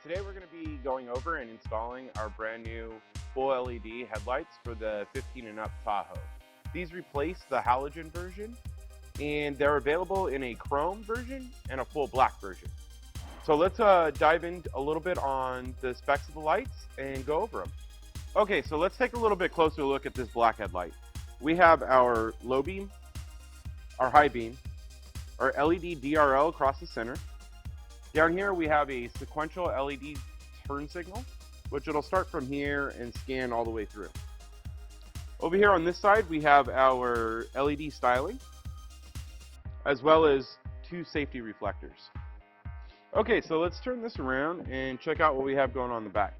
Today we're going to be going over and installing our brand new full LED headlights for the 15 and up Tahoe. These replace the halogen version, and they're available in a chrome version and a full black version. So let's dive in a little bit on the specs of the lights and go over them. Okay, so let's take a little bit closer look at this black headlight. We have our low beam, our high beam, our LED DRL across the center. Down here we have a sequential LED turn signal, which it'll start from here and scan all the way through. Over here on this side we have our LED styling, as well as two safety reflectors. Okay, so let's turn this around and check out what we have going on in the back.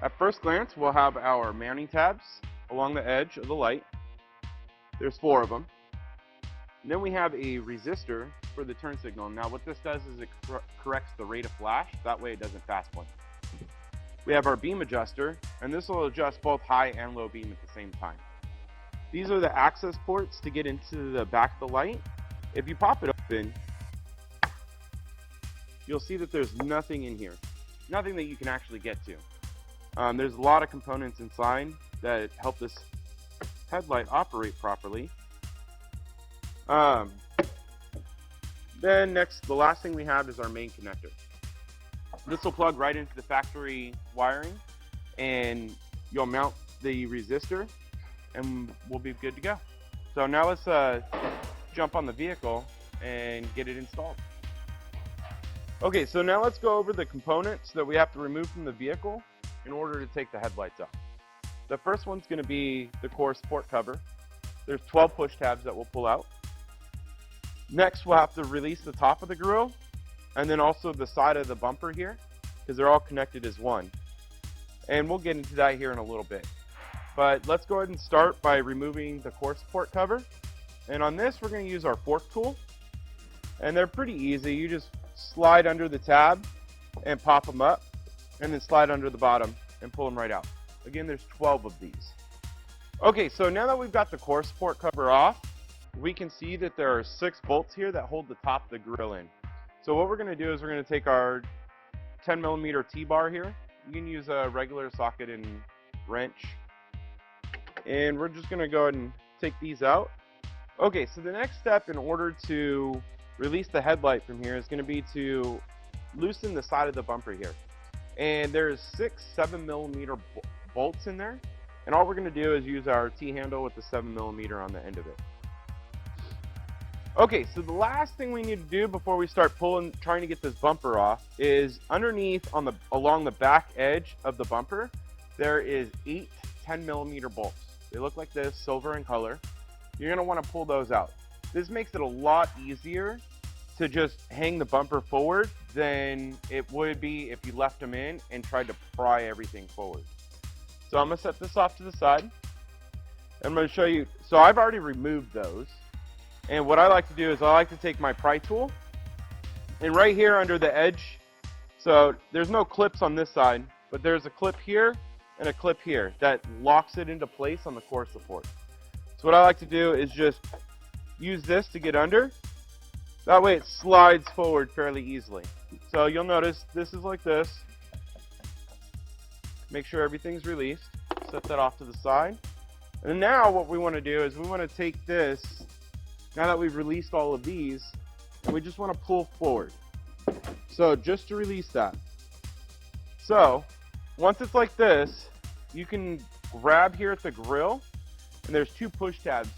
At first glance, we'll have our mounting tabs along the edge of the light. There's 4 of them. And then we have a resistor for the turn signal. Now what this does is it corrects the rate of flash, that way it doesn't fast blink. We have our beam adjuster, and this will adjust both high and low beam at the same time. These are the access ports to get into the back of the light. If you pop it open, you'll see that there's nothing in here, nothing that you can actually get to. There's a lot of components inside that help this headlight operate properly. Then next, the last thing we have is our main connector. This will plug right into the factory wiring, and you'll mount the resistor, and we'll be good to go. So now let's jump on the vehicle and get it installed. Okay, so now let's go over the components that we have to remove from the vehicle in order to take the headlights off. The first one's going to be the core support cover. There's 12 push tabs that we'll pull out. Next, we'll have to release the top of the grille, and then also the side of the bumper here, because they're all connected as one. And we'll get into that here in a little bit. But let's go ahead and start by removing the core support cover. And on this, we're going to use our fork tool. And they're pretty easy. You just slide under the tab and pop them up, and then slide under the bottom and pull them right out. Again, there's 12 of these. Okay, so now that we've got the core support cover off, we can see that there are 6 bolts here that hold the top of the grille in. So what we're going to do is we're going to take our 10mm T-bar here. You can use a regular socket and wrench. And we're just going to go ahead and take these out. Okay, so the next step in order to release the headlight from here is going to be to loosen the side of the bumper here. And there's 6 7mm bolts in there. And all we're going to do is use our T-handle with the 7mm on the end of it. Okay, so the last thing we need to do before we start trying to get this bumper off is underneath along the back edge of the bumper, there is 8 10mm bolts. They look like this, silver in color. You're going to want to pull those out. This makes it a lot easier to just hang the bumper forward than it would be if you left them in and tried to pry everything forward. So I'm going to set this off to the side. I'm going to show you. So I've already removed those. And what I like to do is I like to take my pry tool, and right here under the edge, so there's no clips on this side, but there's a clip here and a clip here that locks it into place on the core support. So what I like to do is just use this to get under. That way it slides forward fairly easily. So you'll notice this is like this. Make sure everything's released. Set that off to the side. And now what we want to do is we want to take this, now that we've released all of these, and we just want to pull forward. So just to release that. So once it's like this, you can grab here at the grill, and there's 2 push tabs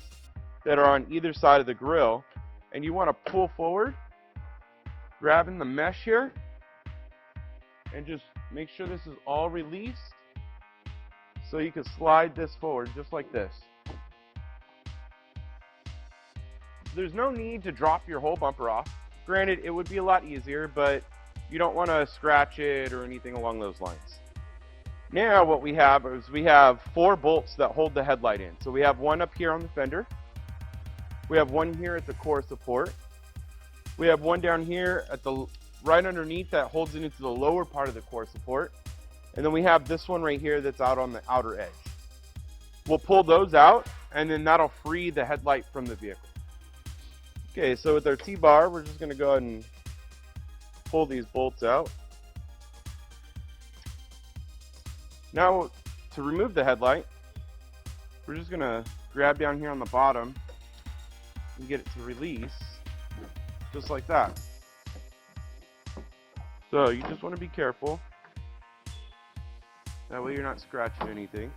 that are on either side of the grill, and you want to pull forward, grabbing the mesh here, and just make sure this is all released, so you can slide this forward just like this. There's no need to drop your whole bumper off. Granted, it would be a lot easier, but you don't want to scratch it or anything along those lines. Now what we have is we have 4 bolts that hold the headlight in. So we have one up here on the fender. We have one here at the core support. We have one down here at the right underneath that holds it into the lower part of the core support. And then we have this one right here that's out on the outer edge. We'll pull those out, and then that'll free the headlight from the vehicle. Okay, so with our T-bar, we're just going to go ahead and pull these bolts out. Now, to remove the headlight, we're just gonna grab down here on the bottom and get it to release, just like that. So you just want to be careful. That way you're not scratching anything.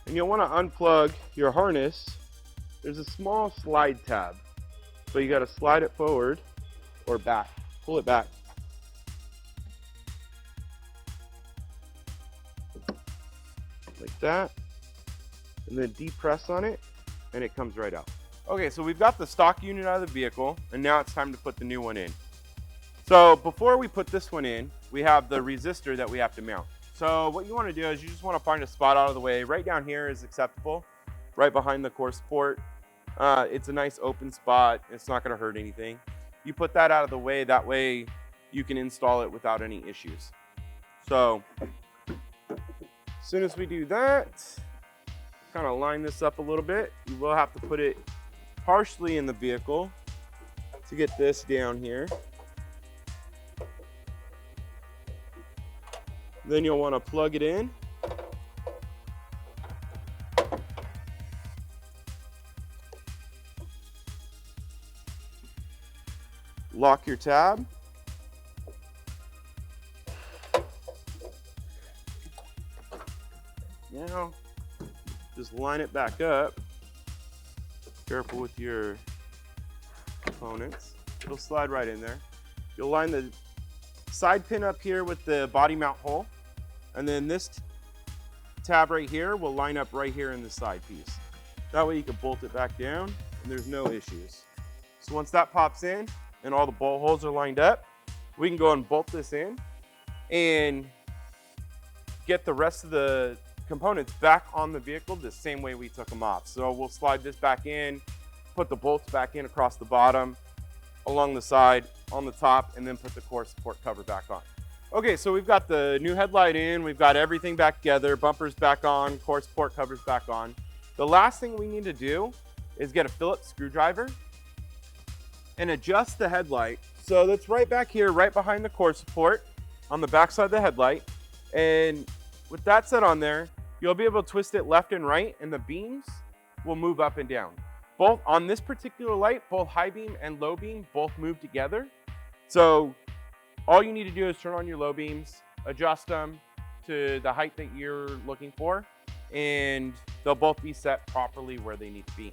And you'll want to unplug your harness. There's a small slide tab. So you got to slide it forward or back. Pull it back. Like that. And then depress on it and it comes right out. Okay, so we've got the stock unit out of the vehicle and now it's time to put the new one in. So before we put this one in, we have the resistor that we have to mount. So what you want to do is you just want to find a spot out of the way. Right down here is acceptable, right behind the core support. It's a nice open spot. It's not going to hurt anything. You put that out of the way. That way you can install it without any issues. So as soon as we do that, kind of line this up a little bit. You will have to put it partially in the vehicle to get this down here. Then you'll want to plug it in. Lock your tab. Now, just line it back up. Careful with your components. It'll slide right in there. You'll line the side pin up here with the body mount hole. And then this tab right here will line up right here in the side piece. That way you can bolt it back down and there's no issues. So once that pops in and all the bolt holes are lined up, we can go and bolt this in and get the rest of the components back on the vehicle the same way we took them off. So we'll slide this back in, put the bolts back in across the bottom, along the side, on the top, and then put the core support cover back on. Okay, so we've got the new headlight in, we've got everything back together, bumpers back on, core support covers back on. The last thing we need to do is get a Phillips screwdriver and adjust the headlight. So that's right back here, right behind the core support on the back side of the headlight. And with that set on there, you'll be able to twist it left and right and the beams will move up and down. Both on this particular light, both high beam and low beam both move together. So all you need to do is turn on your low beams, adjust them to the height that you're looking for, and they'll both be set properly where they need to be.